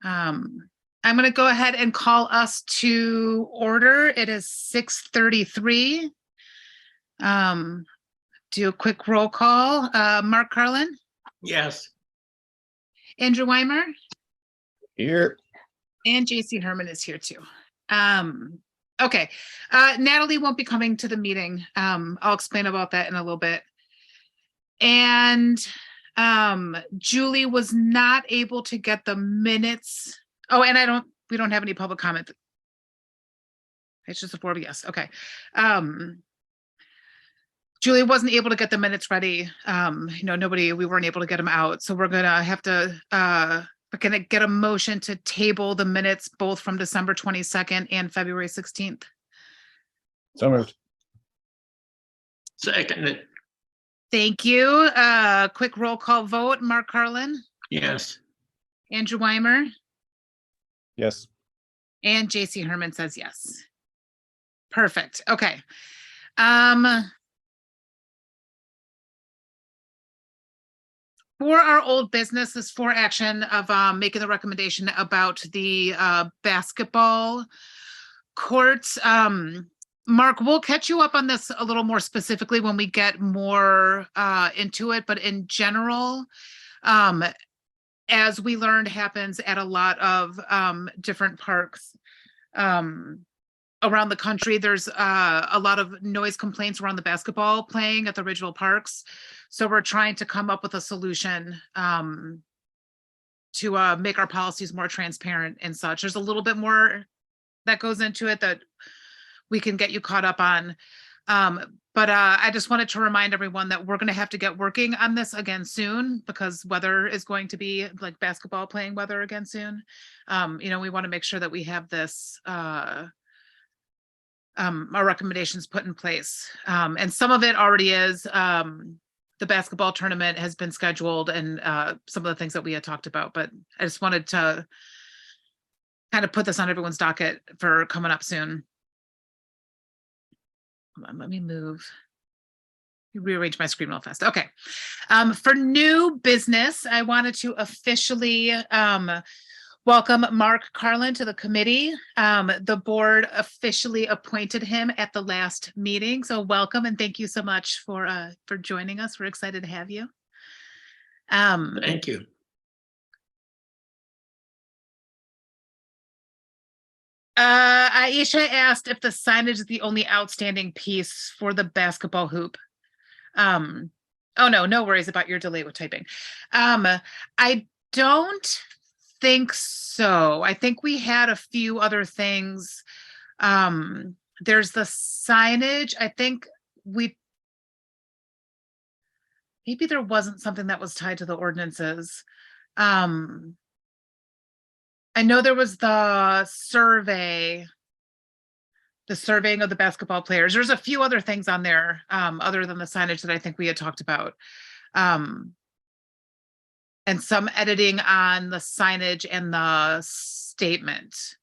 I'm going to go ahead and call us to order. It is 6:33. Do a quick roll call. Mark Carlin, Yes. Andrew Weimer, Here. and JC Herman is here too. Okay. Natalie won't be coming to the meeting. I'll explain about that in a little bit. And Julie was not able to get the minutes. Oh, and we don't have any public comment. It's just a 4 yes. Okay. Julie wasn't able to get the minutes ready. We weren't able to get them out. So we're gonna have to we're gonna get a motion to table the minutes both from December 22nd and February 16th. So moved. Seconded. Thank you. Quick roll call vote. Mark Carlin, Yes. Andrew Weimer, Yes. and JC Herman says yes. Perfect. Okay. For our old business, this for action of making the recommendation about the basketball courts. Mark, we'll catch you up on this a little more specifically when we get more into it. But in general, as we learned happens at a lot of different parks around the country, there's a lot of noise complaints around the basketball playing at the regional parks. So we're trying to come up with a solution to make our policies more transparent and such. There's a little bit more that goes into it that we can get you caught up on. But I just wanted to remind everyone that we're going to have to get working on this again soon because weather is going to be like basketball playing weather again soon. We want to make sure that we have this our recommendations put in place. And some of it already is. The basketball tournament has been scheduled and some of the things that we had talked about, but I just wanted to kind of put this on everyone's docket for coming up soon. Hold on, let me rearrange my screen real fast. Okay. For new business, I wanted to officially welcome Mark Carlin to the committee. The board officially appointed him at the last meeting. So welcome and thank you so much for joining us. We're excited to have you. Thank you. Aisha asked if the signage is the only outstanding piece for the basketball hoop. Oh no worries about your delay with typing. I don't think so. I think we had a few other things. There's the signage. I think maybe there wasn't something that was tied to the ordinances. I know there was the surveying of the basketball players. There's a few other things on there other than the signage that I think we had talked about. And some editing on the signage and the statement,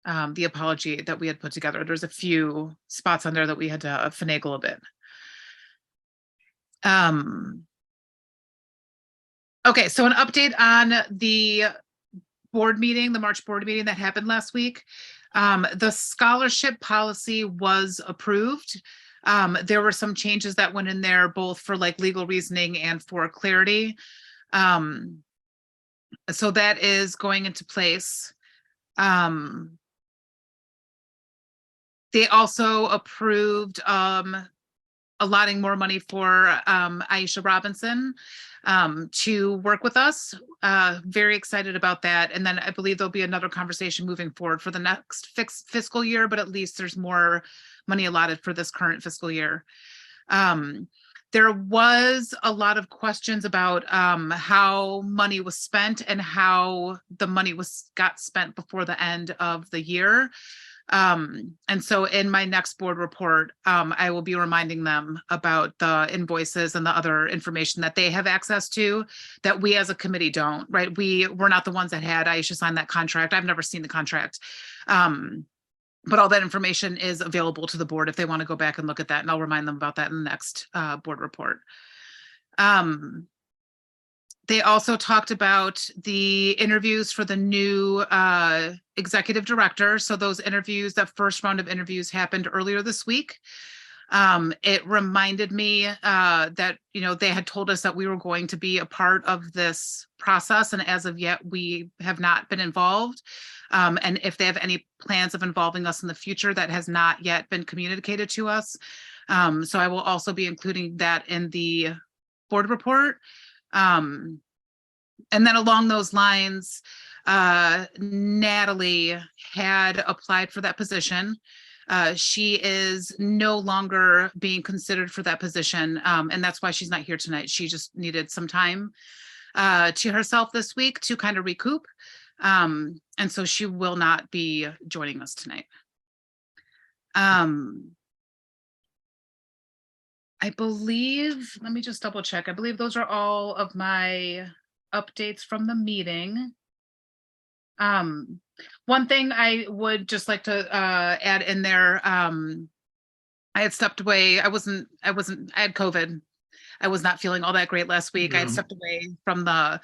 the apology that we had put together. There's a few spots on there that we had to finagle a bit. Okay, so an update on the board meeting, the March board meeting that happened last week. The scholarship policy was approved. There were some changes that went in there both for like legal reasoning and for clarity. So that is going into place. They also approved allotting more money for Aisha Robinson to work with us. Very excited about that. And then I believe there'll be another conversation moving forward for the next fiscal year, but at least there's more money allotted for this current fiscal year. There was a lot of questions about how money was spent and how the money got spent before the end of the year. And so in my next board report, I will be reminding them about the invoices and the other information that they have access to that we as a committee don't, right? We're not the ones that had Aisha sign that contract. I've never seen the contract. But all that information is available to the board if they want to go back and look at that. And I'll remind them about that in the next board report. They also talked about the interviews for the new executive director. So those interviews, that first round of interviews happened earlier this week. It reminded me that, they had told us that we were going to be a part of this process, and as of yet, we have not been involved. And if they have any plans of involving us in the future, that has not yet been communicated to us. So I will also be including that in the board report. And then along those lines, Natalie had applied for that position. She is no longer being considered for that position, and that's why she's not here tonight. She just needed some time to herself this week to kind of recoup, and so she will not be joining us tonight. I believe, let me just double check. I believe those are all of my updates from the meeting. One thing I would just like to add in there, I had stepped away. I had COVID. I was not feeling all that great last week. I had stepped away from the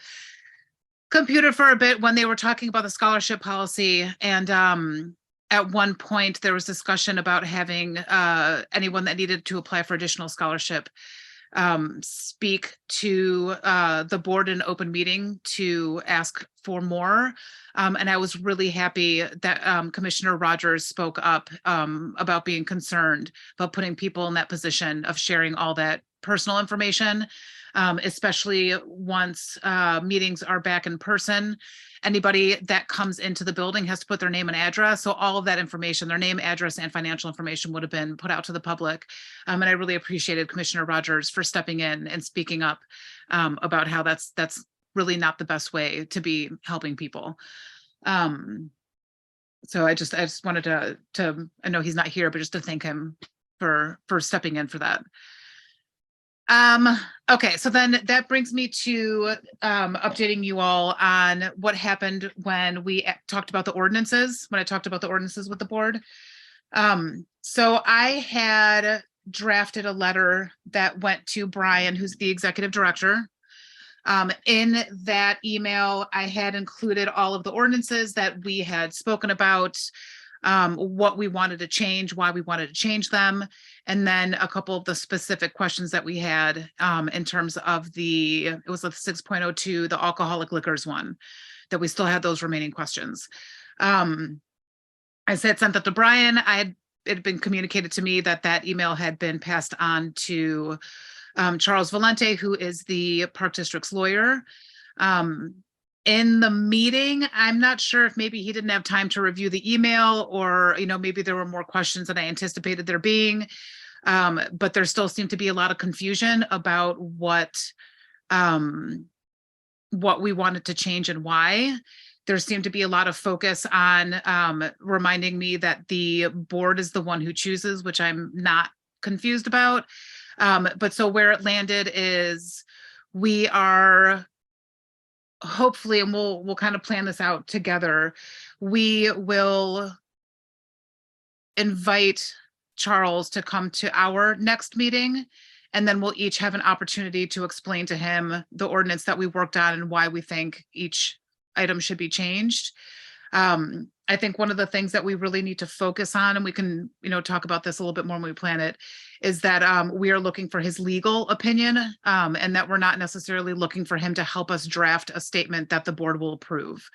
computer for a bit when they were talking about the scholarship policy. And at one point there was discussion about having anyone that needed to apply for additional scholarship speak to the board in open meeting to ask for more. And I was really happy that Commissioner Rogers spoke up about being concerned about putting people in that position of sharing all that personal information, especially once meetings are back in person. Anybody that comes into the building has to put their name and address. So all of that information, their name, address, and financial information would have been put out to the public. And I really appreciated Commissioner Rogers for stepping in and speaking up about how that's really not the best way to be helping people. So I just wanted to, I know he's not here, but just to thank him for stepping in for that. Okay, so then that brings me to updating you all on what happened when we talked about the ordinances, when I talked about the ordinances with the board. So I had drafted a letter that went to Brian, who's the executive director. In that email, I had included all of the ordinances that we had spoken about, what we wanted to change, why we wanted to change them, and then a couple of the specific questions that we had in terms of it was the 6.02, the alcoholic liquors one, that we still had those remaining questions. I sent that to Brian. It had been communicated to me that email had been passed on to Charles Valente, who is the Park District's lawyer. In the meeting, I'm not sure if maybe he didn't have time to review the email, or maybe there were more questions than I anticipated there being. But there still seemed to be a lot of confusion about what we wanted to change and why. There seemed to be a lot of focus on reminding me that the board is the one who chooses, which I'm not confused about. But so where it landed is we are hopefully, and we'll kind of plan this out together, we will invite Charles to come to our next meeting, and then we'll each have an opportunity to explain to him the ordinance that we worked on and why we think each item should be changed. I think one of the things that we really need to focus on, and we can, talk about this a little bit more when we plan it, is that we are looking for his legal opinion, and that we're not necessarily looking for him to help us draft a statement that the board will approve,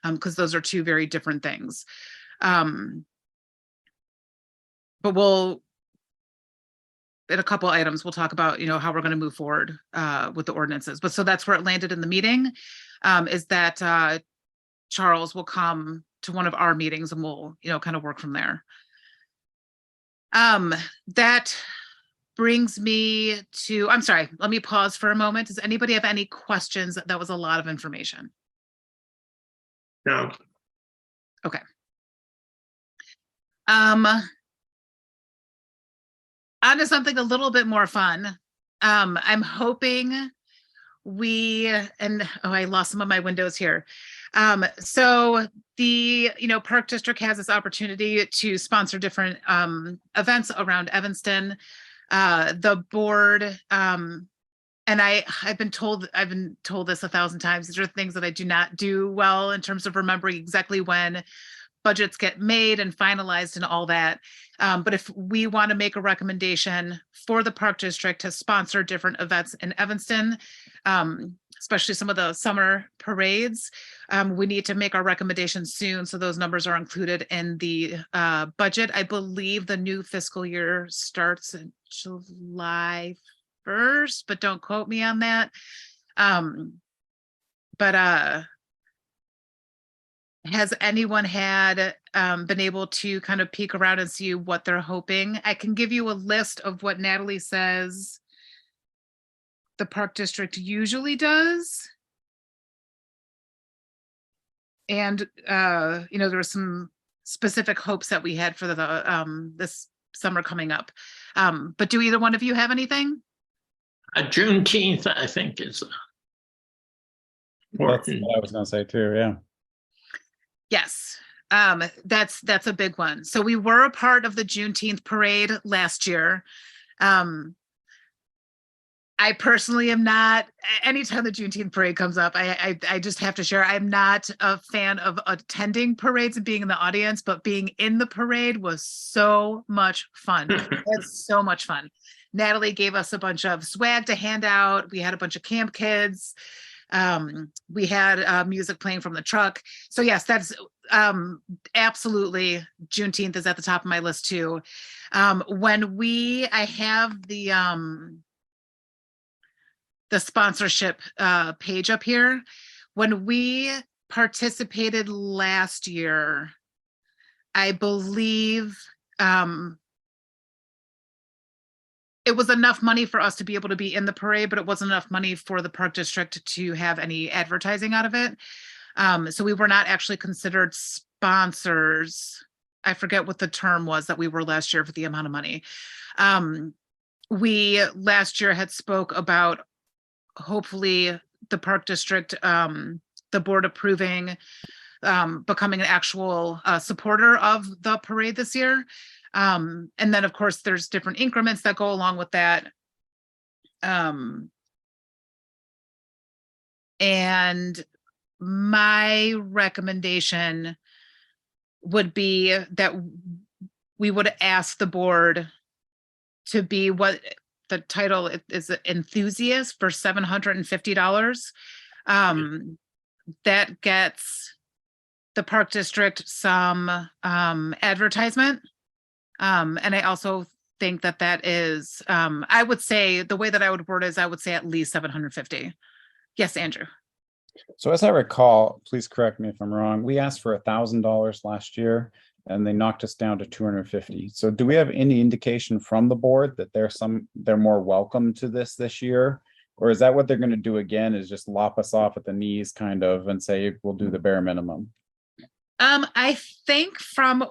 because those are two very different things. But in a couple items, we'll talk about, how we're going to move forward with the ordinances. But so that's where it landed in the meeting, is that Charles will come to one of our meetings and we'll, kind of work from there. That brings me to, I'm sorry, let me pause for a moment. Does anybody have any questions? That was a lot of information. No. Okay. On to something a little bit more fun. I'm hoping I lost some of my windows here. So the, Park District has this opportunity to sponsor different events around Evanston. The board and I've been told this 1,000 times. These are things that I do not do well in terms of remembering exactly when budgets get made and finalized and all that. But if we want to make a recommendation for the park district to sponsor different events in Evanston, especially some of the summer parades, we need to make our recommendations soon. So those numbers are included in the budget. I believe the new fiscal year starts in July 1st, but don't quote me on that. Has anyone had been able to kind of peek around and see what they're hoping? I can give you a list of what Natalie says the park district usually does. And there were some specific hopes that we had for the this summer coming up. But do either one of you have anything? Juneteenth, I think, is That's important. what I was gonna say too, yeah. Yes, that's a big one. So we were a part of the Juneteenth parade last year. I personally am not. Anytime the Juneteenth parade comes up, I just have to share. I'm not a fan of attending parades and being in the audience, but being in the parade was so much fun. It's so much fun. Natalie gave us a bunch of swag to hand out. We had a bunch of camp kids. We had music playing from the truck. So yes, that's absolutely, Juneteenth is at the top of my list too. I have the sponsorship page up here. When we participated last year, I believe it was enough money for us to be able to be in the parade, but it wasn't enough money for the park district to have any advertising out of it. So we were not actually considered sponsors. I forget what the term was that we were last year for the amount of money. We last year had spoke about hopefully the park district, the board approving, becoming an actual supporter of the parade this year. And then of course there's different increments that go along with that. And my recommendation would be that we would ask the board to be what the title is, enthusiast, for $750. That gets the park district some advertisement. And I also think that is, I would say the way that I would word is I would say at least 750. Yes, Andrew. So as I recall, please correct me if I'm wrong, we asked for $1,000 last year and they knocked us down to 250. So do we have any indication from the board that they're more welcome to this year? Or is that what they're going to do again, is just lop us off at the knees kind of and say, we'll do the bare minimum? I think from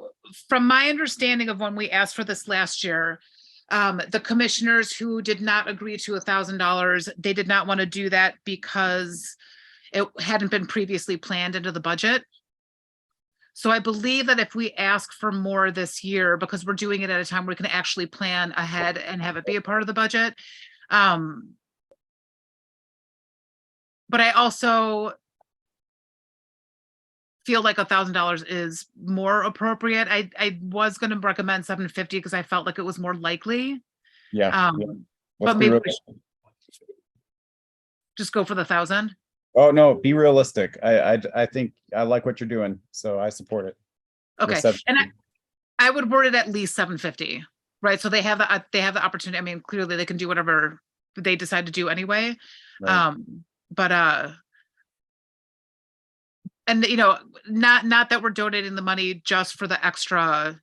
my understanding of when we asked for this last year, the commissioners who did not agree to $1,000, they did not want to do that because it hadn't been previously planned into the budget. So I believe that if we ask for more this year, because we're doing it at a time where we can actually plan ahead and have it be a part of the budget. But I also feel like $1,000 is more appropriate. I was going to recommend 750 because I felt like it was more likely. Yeah. But maybe just go for the 1,000. Oh no, be realistic. I think I like what you're doing, so I support it. Okay, and I would word it at least 750, right? So they have the opportunity. I mean, clearly they can do whatever they decide to do anyway. Right. And not that we're donating the money just for the extra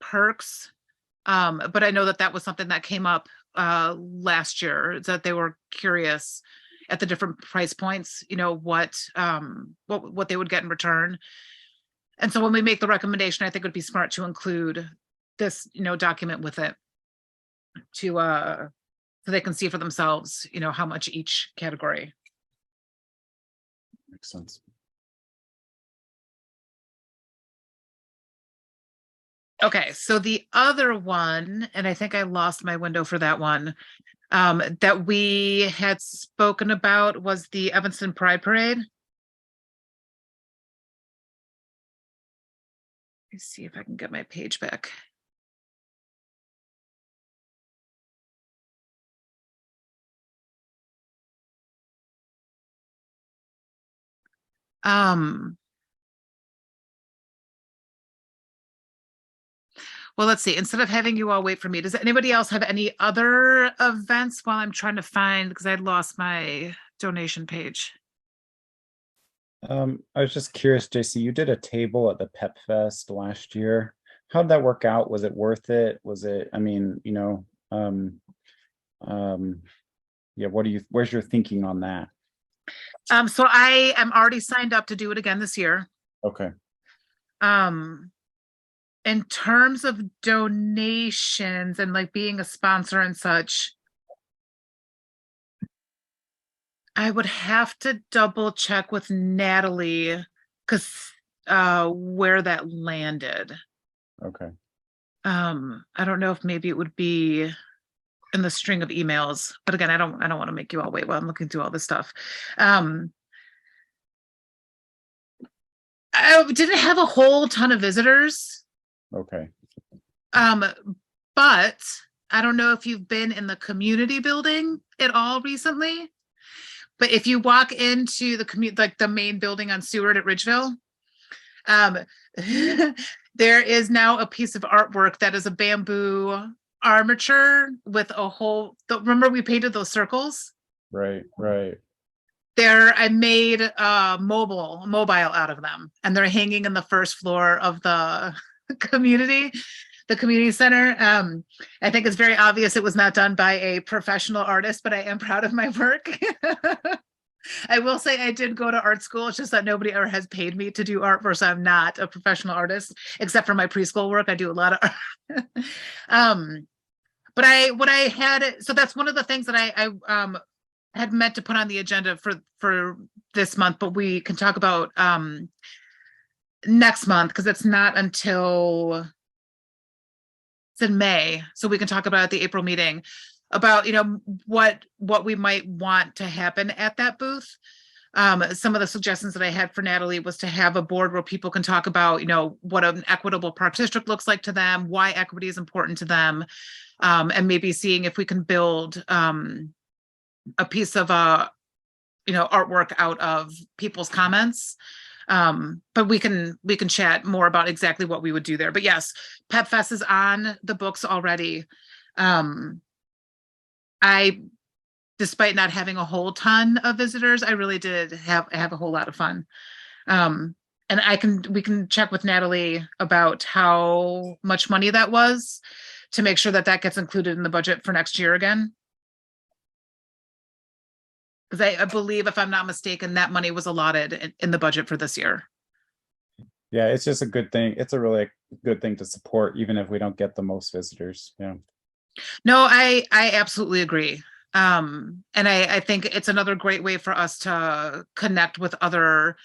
perks, but I know that was something that came up last year, that they were curious at the different price points, what they would get in return. And so when we make the recommendation, I think it would be smart to include this, document with it so they can see for themselves, how much each category. Makes sense. Okay, so the other one, and I think I lost my window for that one. that we had spoken about was the Evanston Pride Parade. Let's see if I can get my page back. Well, let's see. Instead of having you all wait for me, does anybody else have any other events while I'm trying to find, because I lost my donation page? I was just curious, JC, you did a table at the Pep Fest last year. How did that work out? Was it worth it? Was it, I mean, yeah, where's your thinking on that? So I am already signed up to do it again this year. Okay, In terms of donations and like being a sponsor and such, I would have to double check with Natalie because where that landed. okay. I don't know if maybe it would be in the string of emails, but again, I don't want to make you all wait while I'm looking through all this stuff. I didn't have a whole ton of visitors. Okay. But I don't know if you've been in the community building at all recently, but if you walk into the like the main building on Seward at Ridgeville, there is now a piece of artwork that is a bamboo armature with a whole, remember we painted those circles? Right. I made mobile out of them, and they're hanging in the first floor of the community center. I think it's very obvious it was not done by a professional artist, but I am proud of my work. I will say I did go to art school. It's just that nobody ever has paid me to do art, versus I'm not a professional artist, except for my preschool work. I do a lot of art. But so that's one of the things that I had meant to put on the agenda for this month, but we can talk about next month, because it's not until it's in May, so we can talk about at the April meeting about what we might want to happen at that booth. Some of the suggestions that I had for Natalie was to have a board where people can talk about what an equitable park district looks like to them, why equity is important to them, and maybe seeing if we can build a piece of artwork out of people's comments. But we can chat more about exactly what we would do there. But yes, Pep Fest is on the books already. Despite not having a whole ton of visitors, I really did have a whole lot of fun. And we can check with Natalie about how much money that was to make sure that gets included in the budget for next year again. Because I believe, if I'm not mistaken, that money was allotted in the budget for this year. Yeah, it's just a good thing. It's a really good thing to support, even if we don't get the most visitors. Yeah. No, I absolutely agree. And I think it's another great way for us to connect with other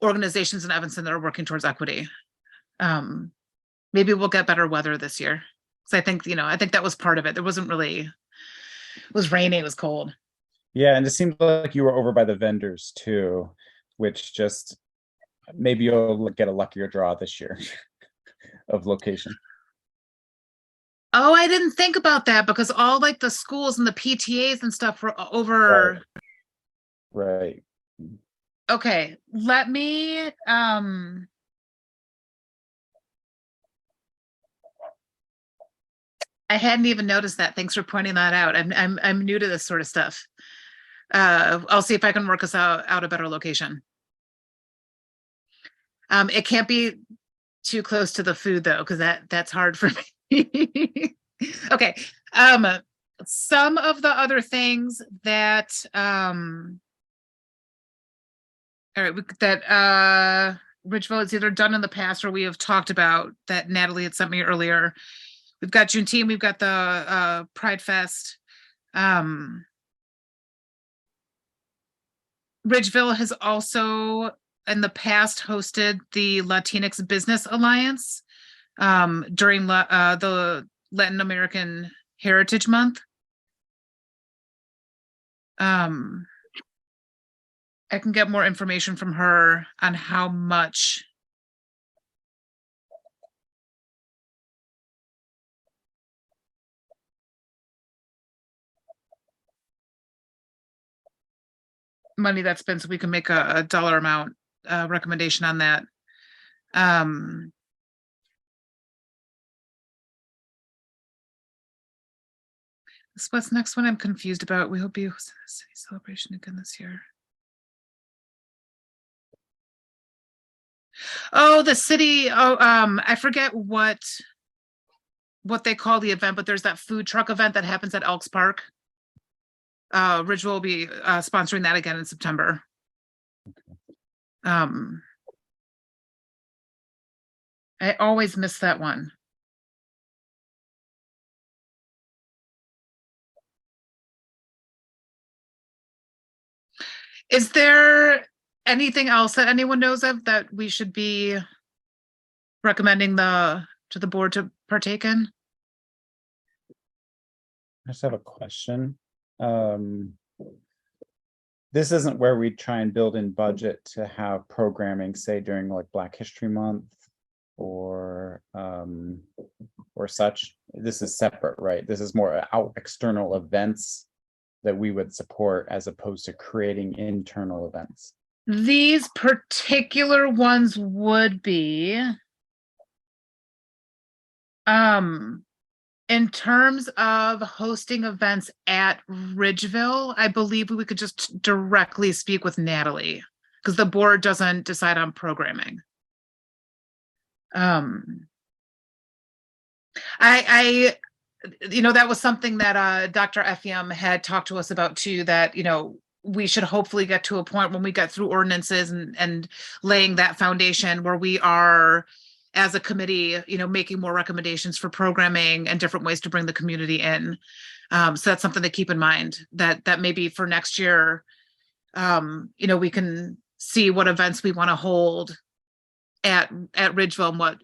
organizations in Evanston that are working towards equity. Maybe we'll get better weather this year. So I think that was part of it. There wasn't really, it was rainy, it was cold. Yeah, and it seemed like you were over by the vendors too, which just maybe you'll get a luckier draw this year of location. Oh, I didn't think about that, because all like the schools and the PTAs and stuff were over. Right. Okay, let me I hadn't even noticed that. Thanks for pointing that out. I'm new to this sort of stuff. I'll see if I can work us out a better location. It can't be too close to the food though, because that's hard for me. Okay. Some of the other things that all right, that Ridgeville has either done in the past or we have talked about, that Natalie had sent me earlier. We've got Juneteenth, we've got the Pride Fest. Ridgeville has also in the past hosted the Latinx Business Alliance during the Latin American Heritage Month. Um, I can get more information from her on how much money that's been, so we can make a dollar amount recommendation on that. What's next one I'm confused about. We hope you host a city celebration again this year. Oh, the city, I forget what they call the event, but there's that food truck event that happens at Elks Park. Ridge will be sponsoring that again in September. I always miss that one. Is there anything else that anyone knows of that we should be recommending to the board to partake in? I just have a question. This isn't where we try and build in budget to have programming, say during like Black History Month or such. This is separate, right? This is more out external events that we would support as opposed to creating internal events. These particular ones would be, in terms of hosting events at Ridgeville, I believe we could just directly speak with Natalie because the board doesn't decide on programming. That was something that Dr. Effiam had talked to us about too, that, we should hopefully get to a point when we get through ordinances and laying that foundation where we are, as a committee, making more recommendations for programming and different ways to bring the community in. So that's something to keep in mind, that maybe for next year, we can see what events we want to hold at Ridgeville and what,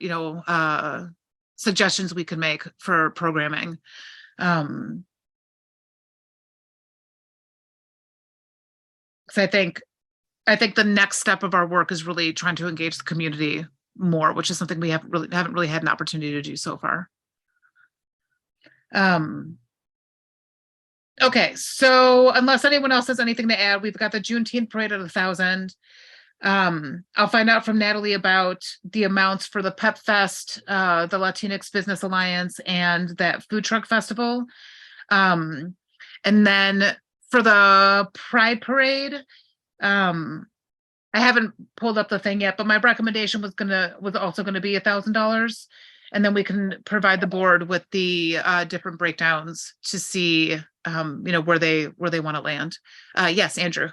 suggestions we can make for programming. So I think the next step of our work is really trying to engage the community more, which is something we haven't really had an opportunity to do so far. Okay, so unless anyone else has anything to add, we've got the Juneteenth parade at 1,000. I'll find out from Natalie about the amounts for the Pep Fest, the Latinx Business Alliance, and that food truck festival. And then for the Pride Parade, I haven't pulled up the thing yet, but my recommendation was also gonna be $1,000, and then we can provide the board with the different breakdowns to see where they want to land. Yes, Andrew.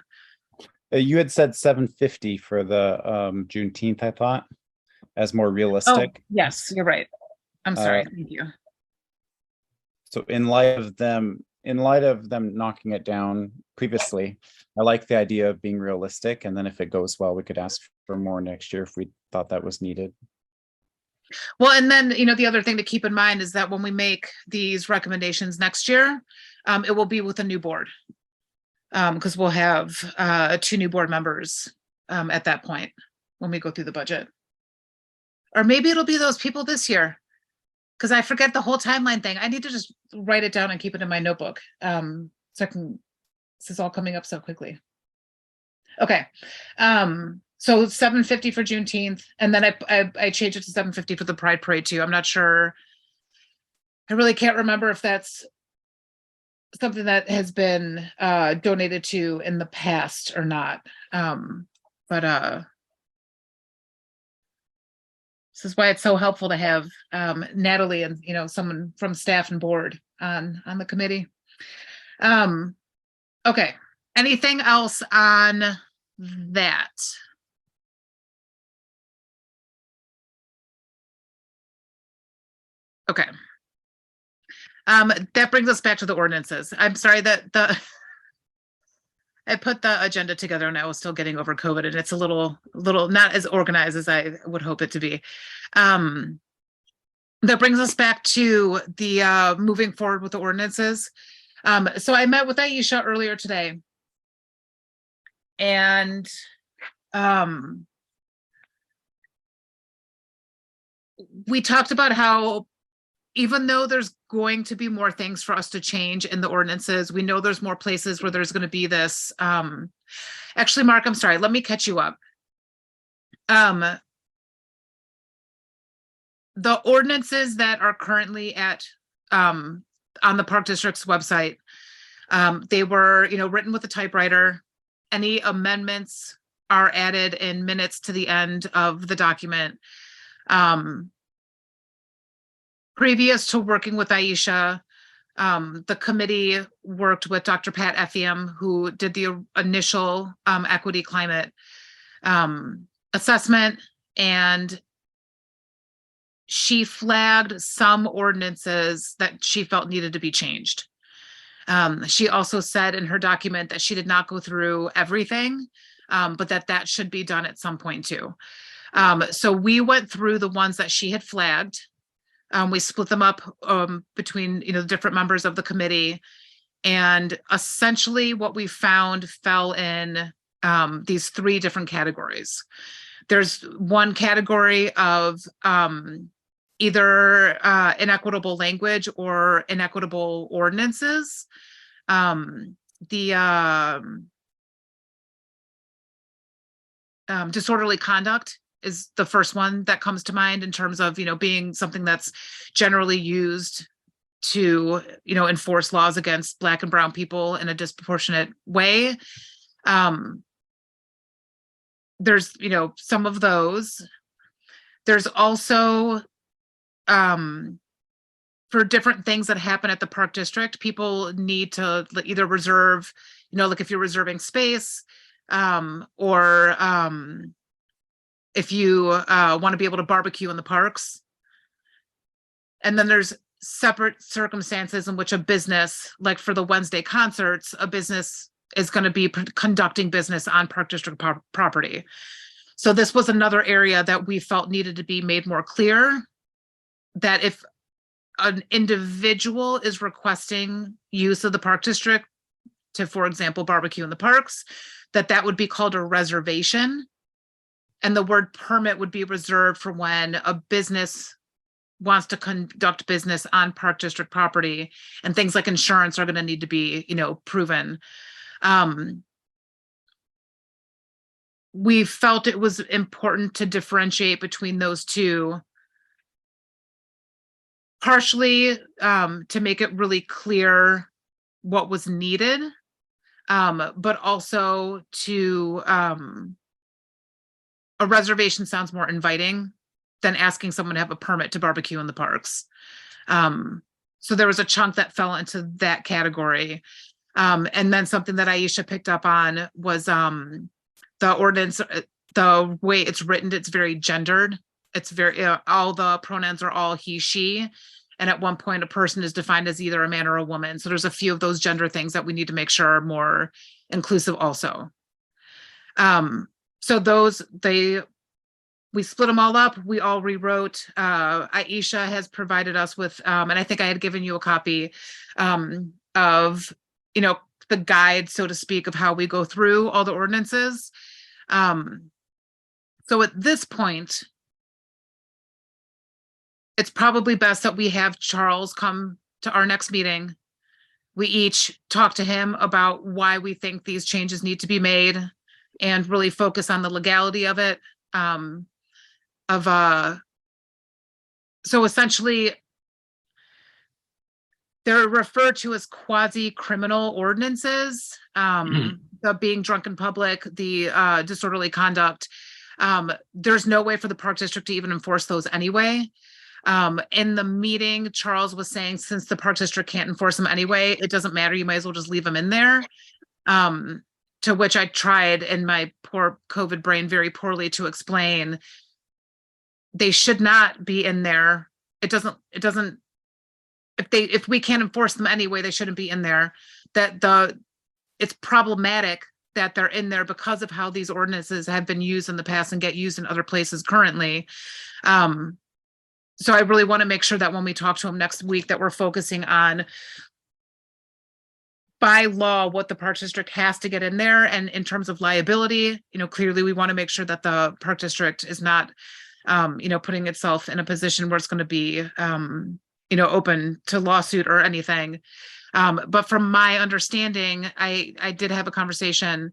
You had said 750 for the Juneteenth, I thought, as more realistic. Oh, yes, you're right. I'm sorry. Thank you. So in light of them knocking it down previously, I like the idea of being realistic. And then if it goes well, we could ask for more next year if we thought that was needed. Well, and then, the other thing to keep in mind is that when we make these recommendations next year, it will be with a new board. Because we'll have 2 new board members at that point when we go through the budget. Or maybe it'll be those people this year, because I forget the whole timeline thing. I need to just write it down and keep it in my notebook. So this is all coming up so quickly. Okay. So 750 for Juneteenth, and then I changed it to 750 for the Pride Parade too. I'm not sure. I really can't remember if that's something that has been donated to in the past or not. But this is why it's so helpful to have Natalie and someone from staff and board on the committee. Okay, anything else on that? Okay. That brings us back to the ordinances. I'm sorry that I put the agenda together and I was still getting over COVID, and it's a little not as organized as I would hope it to be. That brings us back to the moving forward with the ordinances. So I met with Aisha earlier today, And we talked about how even though there's going to be more things for us to change in the ordinances, we know there's more places where there's going to be this. Actually, Mark, I'm sorry, let me catch you up. The ordinances that are currently at on the Park District's website, they were, written with a typewriter. Any amendments are added in minutes to the end of the document. Previous to working with Aisha, the committee worked with Dr. Pat Effiam, who did the initial equity climate assessment, and she flagged some ordinances that she felt needed to be changed. She also said in her document that she did not go through everything, but that should be done at some point too. So we went through the ones that she had flagged. We split them up between the different members of the committee, and essentially what we found fell in these three different categories. There's one category of either inequitable language or inequitable ordinances. Disorderly conduct is the first one that comes to mind in terms of, being something that's generally used to, enforce laws against Black and brown people in a disproportionate way. There's, some of those. There's also, for different things that happen at the Park District, people need to either reserve, like if you're reserving space, or if you want to be able to barbecue in the parks. And then there's separate circumstances in which a business, like for the Wednesday concerts, a business is going to be conducting business on Park District property. So this was another area that we felt needed to be made more clear, that if an individual is requesting use of the Park District to, for example, barbecue in the parks, that would be called a reservation. And the word permit would be reserved for when a business wants to conduct business on Park District property, and things like insurance are going to need to be, proven. We felt it was important to differentiate between those two, partially to make it really clear what was needed, but also to a reservation sounds more inviting than asking someone to have a permit to barbecue in the parks. So there was a chunk that fell into that category. And then something that Aisha picked up on was the ordinance, the way it's written, it's very gendered. It's very, all the pronouns are all he, she. And at one point, a person is defined as either a man or a woman. So there's a few of those gender things that we need to make sure are more inclusive also. So those, we split them all up. We all rewrote. Aisha has provided us with, and I think I had given you a copy of, the guide, so to speak, of how we go through all the ordinances. So at this point, it's probably best that we have Charles come to our next meeting. We each talk to him about why we think these changes need to be made and really focus on the legality of it. So essentially, they're referred to as quasi-criminal ordinances, the being drunk in public, the disorderly conduct. There's no way for the Park District to even enforce those anyway. In the meeting, Charles was saying, since the Park District can't enforce them anyway, it doesn't matter, you might as well just leave them in there. To which I tried in my poor COVID brain very poorly to explain, they should not be in there. It doesn't, if we can't enforce them anyway, they shouldn't be in there. It's problematic that they're in there because of how these ordinances have been used in the past and get used in other places currently. So I really want to make sure that when we talk to them next week, that we're focusing on by law what the Park District has to get in there. And in terms of liability, clearly we want to make sure that the Park District is not, putting itself in a position where it's going to be, open to lawsuit or anything. But from my understanding, I did have a conversation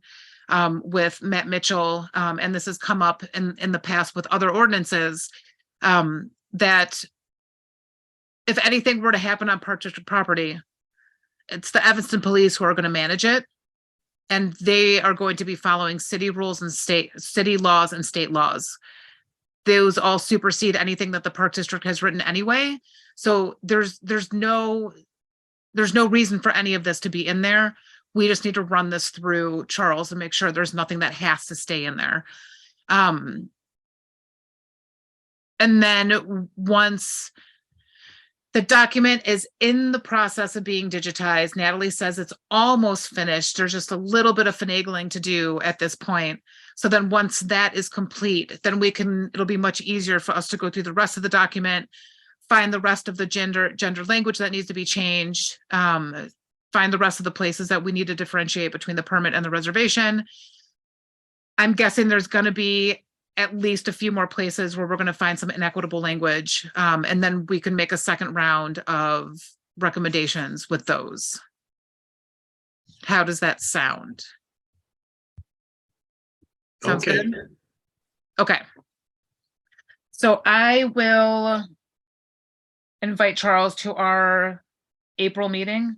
with Matt Mitchell, and this has come up in the past with other ordinances, that if anything were to happen on Park District property, it's the Evanston Police who are going to manage it, and they are going to be following city rules and city laws and state laws. Those all supersede anything that the Park District has written anyway. So there's no reason for any of this to be in there. We just need to run this through Charles and make sure there's nothing that has to stay in there. And then once the document is in the process of being digitized, Natalie says it's almost finished. There's just a little bit of finagling to do at this point. So then once that is complete, then it'll be much easier for us to go through the rest of the document, find the rest of the gender language that needs to be changed, find the rest of the places that we need to differentiate between the permit and the reservation. I'm guessing there's going to be at least a few more places where we're going to find some inequitable language. And then we can make a second round of recommendations with those. How does that sound? Sounds Okay. good? Okay. So I will invite Charles to our April meeting.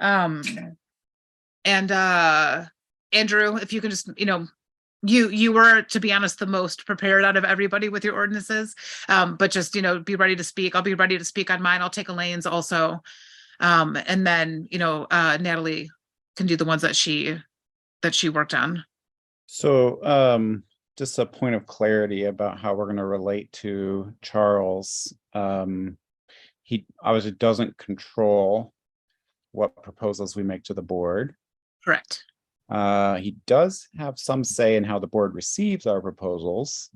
Andrew, if you can just, you were, to be honest, the most prepared out of everybody with your ordinances. But just, be ready to speak. I'll be ready to speak on mine. I'll take Elaine's also. And then, Natalie can do the ones that she worked on. So just a point of clarity about how we're going to relate to Charles. He obviously doesn't control what proposals we make to the board. Correct. He does have some say in how the board receives our proposals.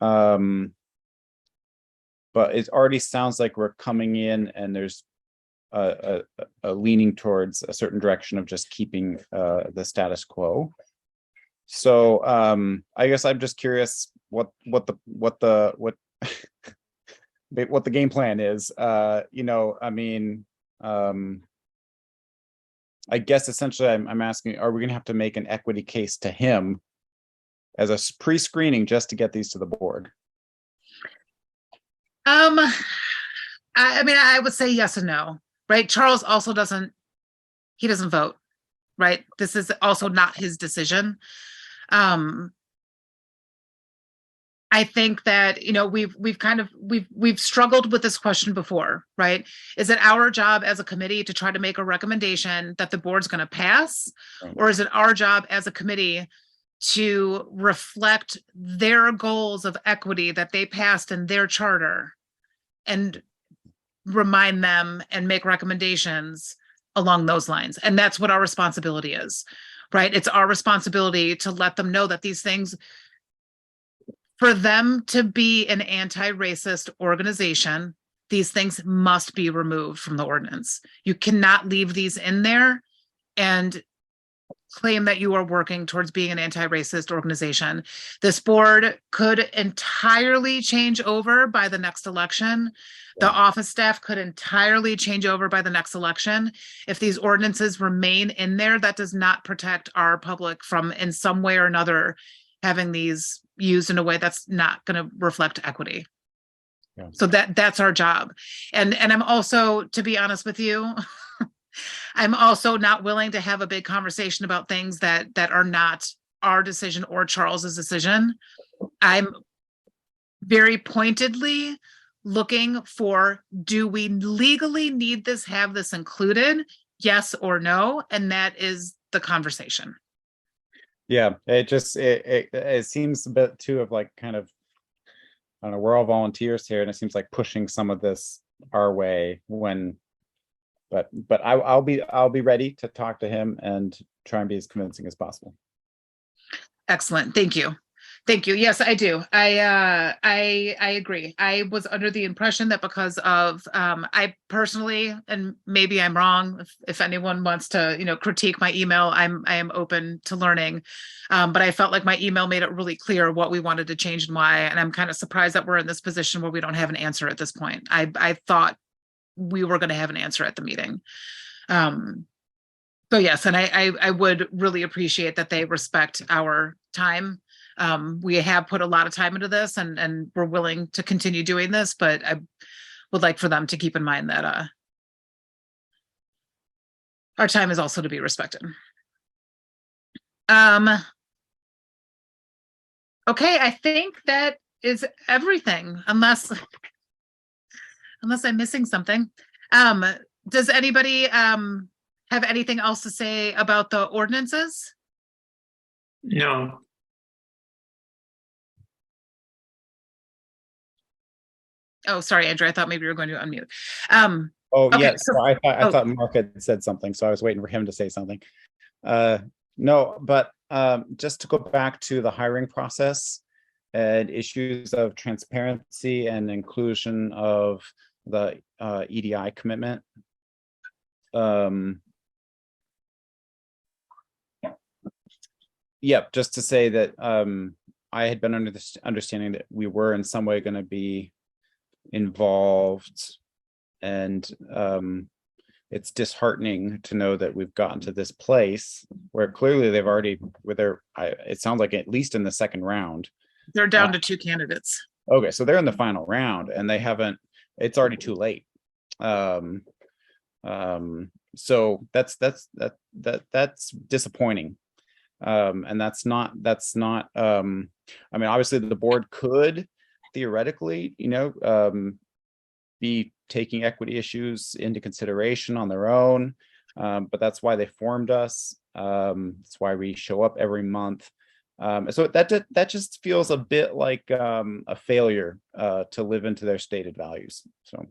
But it already sounds like we're coming in and there's a leaning towards a certain direction of just keeping the status quo. So I guess I'm just curious what the game plan is. I guess essentially I'm asking, are we going to have to make an equity case to him as a pre-screening just to get these to the board? I would say yes and no, right? Charles also doesn't vote, right? This is also not his decision. I think that, we've struggled with this question before, right? Is it our job as a committee to try to make a recommendation that the board's going to pass? Right. Or is it our job as a committee to reflect their goals of equity that they passed in their charter and remind them and make recommendations along those lines? And that's what our responsibility is, right? It's our responsibility to let them know that these things, for them to be an anti-racist organization, these things must be removed from the ordinance. You cannot leave these in there and claim that you are working towards being an anti-racist organization. This board could entirely change over by the next election. The office staff could entirely change over by the next election. If these ordinances remain in there, that does not protect our public from, in some way or another, having these used in a way that's not going to reflect equity. Yeah. So that's our job. And I'm also, to be honest with you, I'm also not willing to have a big conversation about things that are not our decision or Charles's decision. I'm very pointedly looking for, do we legally need this, have this included? Yes or no? And that is the conversation. Yeah, it seems a bit too of like kind of, I don't know, we're all volunteers here, and it seems like pushing some of this our way when, but I'll be ready to talk to him and try and be as convincing as possible. Excellent, thank you. Thank you. Yes, I do. I agree. I was under the impression that because of I personally, and maybe I'm wrong, if anyone wants to, critique my email, I am open to learning. But I felt like my email made it really clear what we wanted to change and why. And I'm kind of surprised that we're in this position where we don't have an answer at this point. I thought we were going to have an answer at the meeting. So yes, and I would really appreciate that they respect our time. We have put a lot of time into this and we're willing to continue doing this, but I would like for them to keep in mind that our time is also to be respected. Okay, I think that is everything, unless I'm missing something. Does anybody have anything else to say about the ordinances? No, Oh, sorry, Andrew. I thought maybe you were going to unmute. Oh, Okay, yes, so- I thought Mark had said something, so I was waiting for him to say something. No, but just to go back to the hiring process and issues of transparency and inclusion of the EDI commitment. Yep, just to say that I had been under this understanding that we were in some way going to be involved, and it's disheartening to know that we've gotten to this place where clearly they've already, it sounds like at least in the second round. they're down to 2 candidates. Okay, so they're in the final round and they haven't, it's already too late. So that's disappointing. And that's not, I mean, obviously the board could theoretically, be taking equity issues into consideration on their own. But that's why they formed us. That's why we show up every month. So that just feels a bit like a failure to live into their stated values. So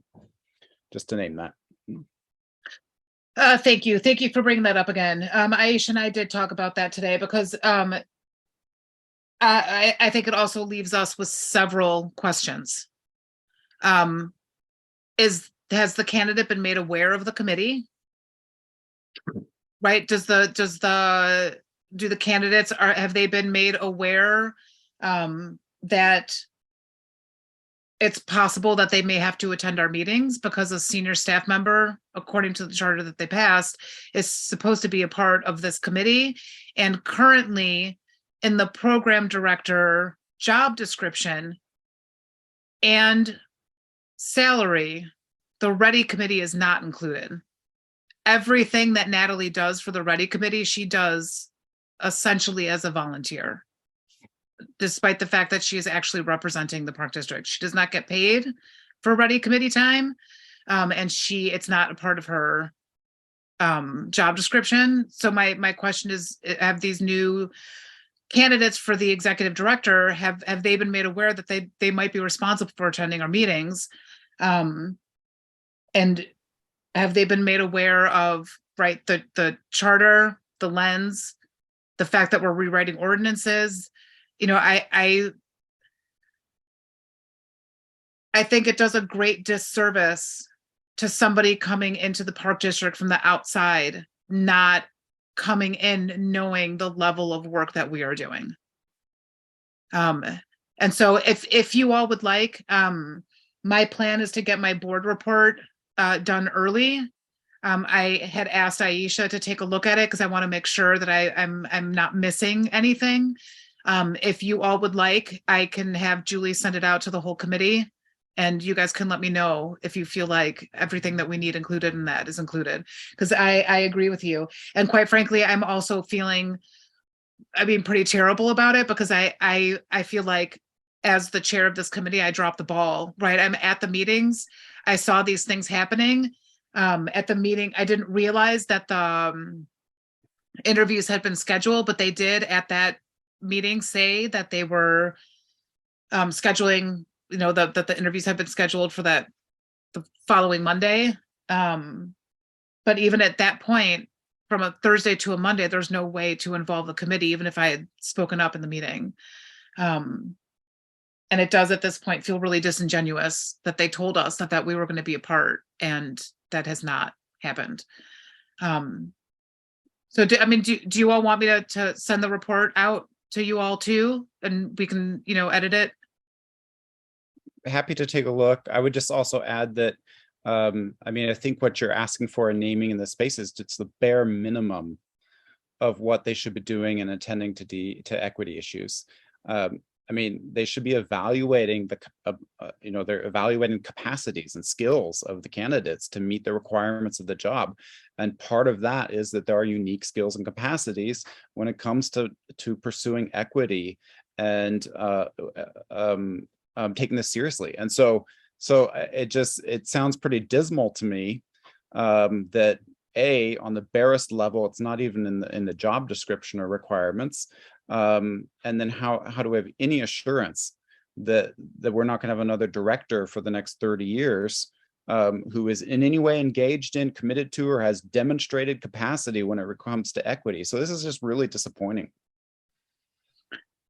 just to name that. Thank you. Thank you for bringing that up again. Aisha and I did talk about that today because I think it also leaves us with several questions. Has the candidate been made aware of the committee? Right? Do the candidates have they been made aware that it's possible that they may have to attend our meetings because a senior staff member, according to the charter that they passed, is supposed to be a part of this committee? And currently in the program director job description and salary, the REDI committee is not included. Everything that Natalie does for the REDI committee, she does essentially as a volunteer, despite the fact that she is actually representing the Park District. She does not get paid for REDI committee time, and it's not a part of her job description. So my question is, have these new candidates for the executive director, have they been made aware that they might be responsible for attending our meetings? And have they been made aware of, right, the charter, the lens, the fact that we're rewriting ordinances? I think it does a great disservice to somebody coming into the Park District from the outside, not coming in knowing the level of work that we are doing. And so if you all would like, my plan is to get my board report done early. I had asked Aisha to take a look at it because I want to make sure that I'm not missing anything. If you all would like, I can have Julie send it out to the whole committee, and you guys can let me know if you feel like everything that we need included in that is included, because I agree with you. And quite frankly, I'm also feeling, pretty terrible about it, because I feel like as the chair of this committee, I dropped the ball, right? I'm at the meetings. I saw these things happening. At the meeting, I didn't realize that the interviews had been scheduled, but they did at that meeting say that they were scheduling, that the interviews have been scheduled for the following Monday. But even at that point, from a Thursday to a Monday, there's no way to involve the committee, even if I had spoken up in the meeting. And it does at this point feel really disingenuous that they told us that we were going to be a part, and that has not happened. So do you all want me to send the report out to you all too, and we can, edit it? Happy to take a look. I would just also add that, I think what you're asking for in naming in the space is it's the bare minimum of what they should be doing and attending to equity issues. They should be evaluating they're evaluating capacities and skills of the candidates to meet the requirements of the job. And part of that is that there are unique skills and capacities when it comes to pursuing equity and taking this seriously. And so it sounds pretty dismal to me that on the barest level, it's not even in the job description or requirements. And then how do we have any assurance that we're not going to have another director for the next 30 years who is in any way engaged in, committed to, or has demonstrated capacity when it comes to equity? So this is just really disappointing.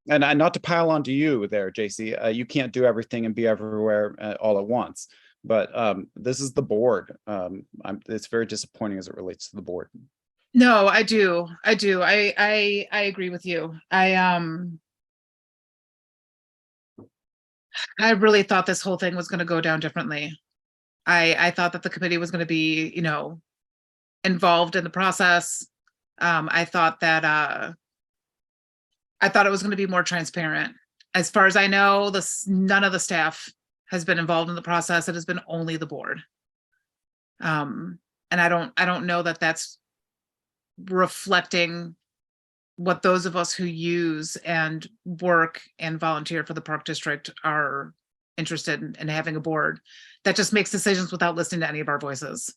And not to pile onto you there, JC, you can't do everything and be everywhere all at once. But this is the board. It's very disappointing as it relates to the board. No, I do. I agree with you. I really thought this whole thing was going to go down differently. I thought that the committee was going to be, involved in the process. I thought it was going to be more transparent. As far as I know, none of the staff has been involved in the process. It has been only the board. And I don't know that that's reflecting what those of us who use and work and volunteer for the Park District are interested in having a board that just makes decisions without listening to any of our voices.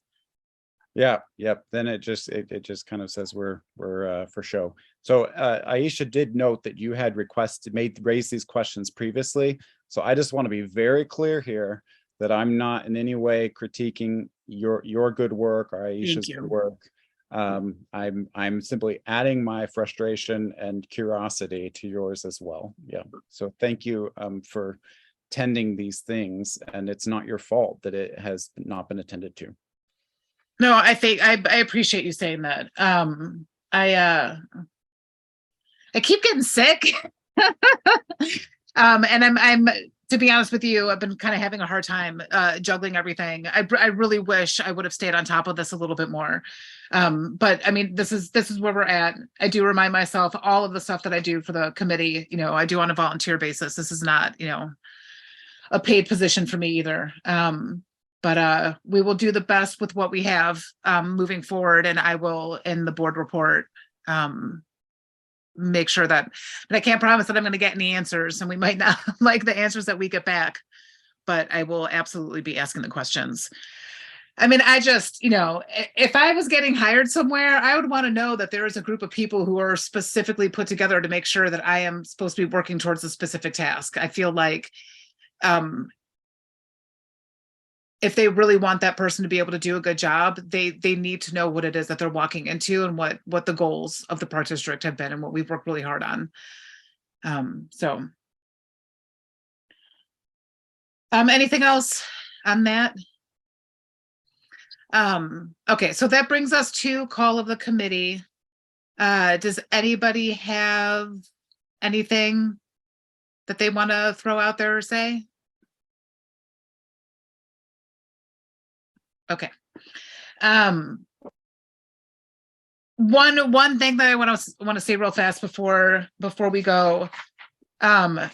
Yeah, yep. Then it just kind of says we're for show. So Aisha did note that you had raised these questions previously. So I just want to be very clear here that I'm not in any way critiquing your good work or Aisha's good work. I'm simply adding my frustration and curiosity to yours as well. Yeah. So thank you for tending these things, and it's not your fault that it has not been attended to. No, I think I appreciate you saying that. I keep getting sick. And I'm to be honest with you, I've been kind of having a hard time juggling everything. I really wish I would have stayed on top of this a little bit more. But I mean, this is where we're at. I do remind myself all of the stuff that I do for the committee, I do on a volunteer basis. This is not, a paid position for me either. But we will do the best with what we have moving forward, and I will, in the board report, make sure that, but I can't promise that I'm going to get any answers, and we might not like the answers that we get back, but I will absolutely be asking the questions. I mean, I just, if I was getting hired somewhere, I would want to know that there is a group of people who are specifically put together to make sure that I am supposed to be working towards a specific task. I feel like if they really want that person to be able to do a good job, they need to know what it is that they're walking into and what the goals of the Park District have been and what we've worked really hard on. Anything else on that? Okay, so that brings us to call of the committee. Does anybody have anything that they want to throw out there or say? Okay. One thing that I want to say real fast before we go. I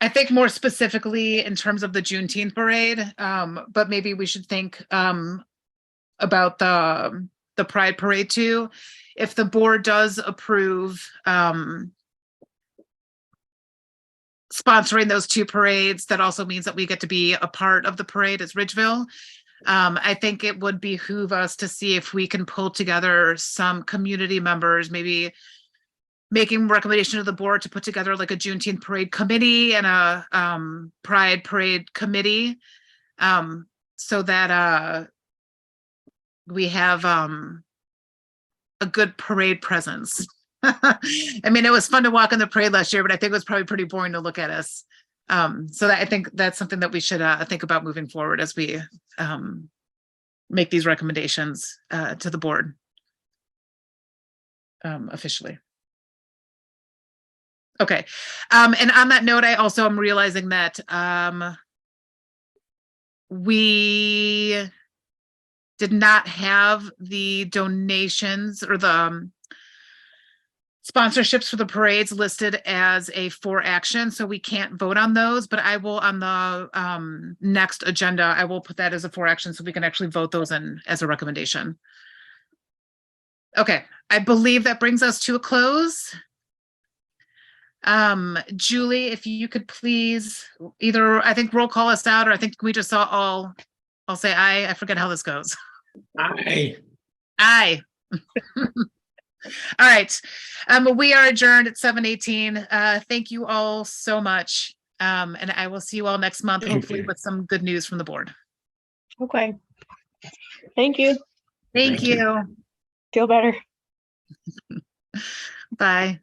think more specifically in terms of the Juneteenth parade, but maybe we should think about the Pride parade too. If the board does approve sponsoring those two parades, that also means that we get to be a part of the parade as Ridgeville. I think it would behoove us to see if we can pull together some community members, maybe making recommendation to the board to put together like a Juneteenth parade committee and a Pride parade committee, so that we have a good parade presence I mean, it was fun to walk in the parade last year, but I think it was probably pretty boring to look at us. So I think that's something that we should think about moving forward as we make these recommendations to the board officially. Okay. And on that note, I also am realizing that we did not have the donations or the sponsorships for the parades listed as a for action, so we can't vote on those, but I will on the next agenda, I will put that as a for action so we can actually vote those in as a recommendation. Okay, I believe that brings us to a close. Julie, if you could please either, I think roll call us out, or I think we just saw I'll say aye. I forget how this goes. Aye. Aye. All right. We are adjourned at 7:18. Thank you all so much. And I will see you all next month, Thank hopefully you. with some good news from the board. Okay. Thank you. Thank Thank you. you. Feel better. Bye.